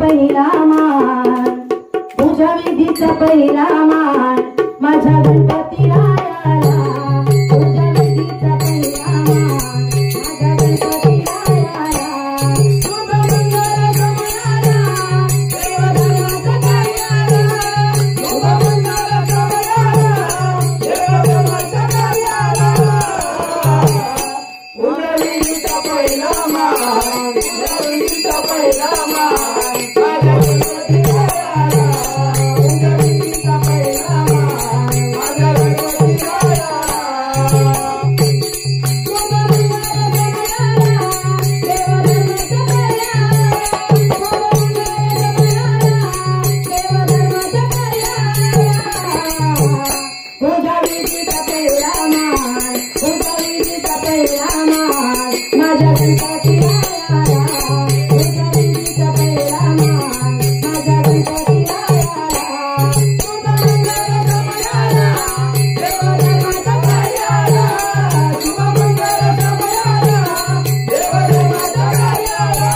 पहिला मान पूजा विधीचा पहिला मान माझ्या गणपती रायाला पूजा विधीचा पहिला मान माझ्या गणपती रायाला शुभ मंगल समयाला देवधर्माच्या कार्याला शुभ मंगल समयाला देवधर्माच्या कार्याला पूजा विधीचा पहिला मान पूजा विधीचा पहिला मान माझ्या गणपती रायाला पूजा विधीचा पहिला मान माझ्या गणपती रायाला शुभ मंगल समयाला देवधर्माच्या कार्याला शुभ मंगल समयाला देवधर्माच्या कार्याला पूजा विधीचा पहिला मान पूजा विधीचा पहिला मान माझ्या गणपती रायाला पूजा विधीचा पहिला मान माझ्या गणपती रायाला शुभ मंगल समयाला देवधर्माच्या कार्याला शुभ मंगल समयाला देवधर्माच्या कार्याला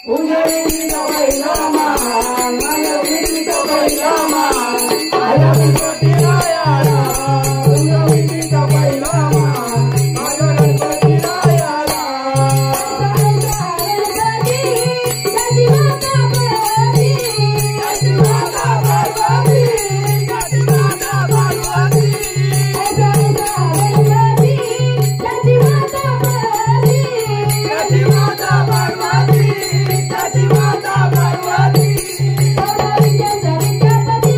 पूजा विधीचा पहिला मान माझ्या विधीचा पहिला मान माझ्या गणपती रायाला पूजा विधीचा पहिला मान माझ्या गणपती रायाला त्याची माता पार्वती त्याची माता पार्वती त्याची माता पार्वती त्याची माता पार्वती त्याची माता पार्वती त्याची माता पार्वती विद्याचा विद्यापती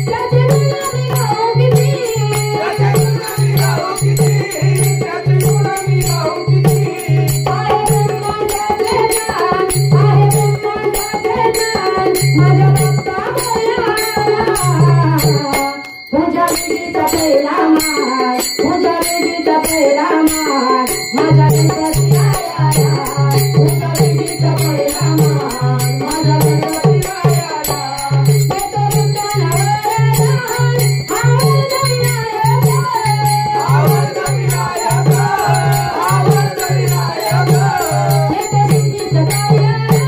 त्याचे गुणामी गाऊ किती त्याचे गुणामी गाऊ किती त्याचे गुणामी गाऊ किती आहे ब्रह्मांडाचे ज्ञान आहे ब्रह्मांडाचे ज्ञान माझ्या बाप्पा भोलेनाथाला पूजा विधीचा पहिला मान पूजा विधीचा पहिला मान माझ्या गणपती रायाला पूजा विधीचा पहिला मान माझ्या गणपती रायाला येतो विठ्ठलावर दान आवर्त विनायक आवर्त विनायक आवर्त विनायक येतो सिद्धीचं कार्याला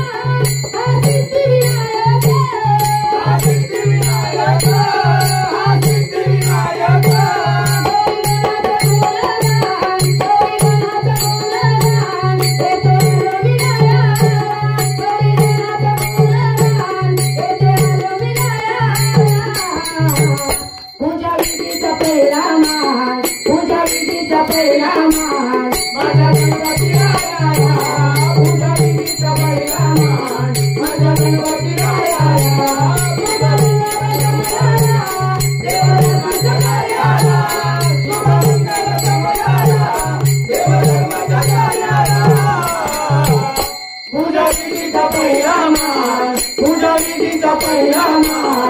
हा सिद्धिविनायक हा सिद्धिविनायक हा सिद्धिविनायक गौरीगणाचं गुणगान गौरीगणाचं गुणगान येतो हरविनायक गौरीगणाचं गुणगान येते हरविनायक पूजा विधीचा पहिला मान पूजा विधीचा पहिला मान माझ्या गणपती रायाला पूजा विधीचा पहिला मान माझ्या गणपती रायाला शुभ मंगल समयाला देवधर्माच्या कार्याला शुभ मंगल समयाला देवधर्माच्या कार्याला पूजा विधीचा पहिला मान पूजा विधीचा पहिला मान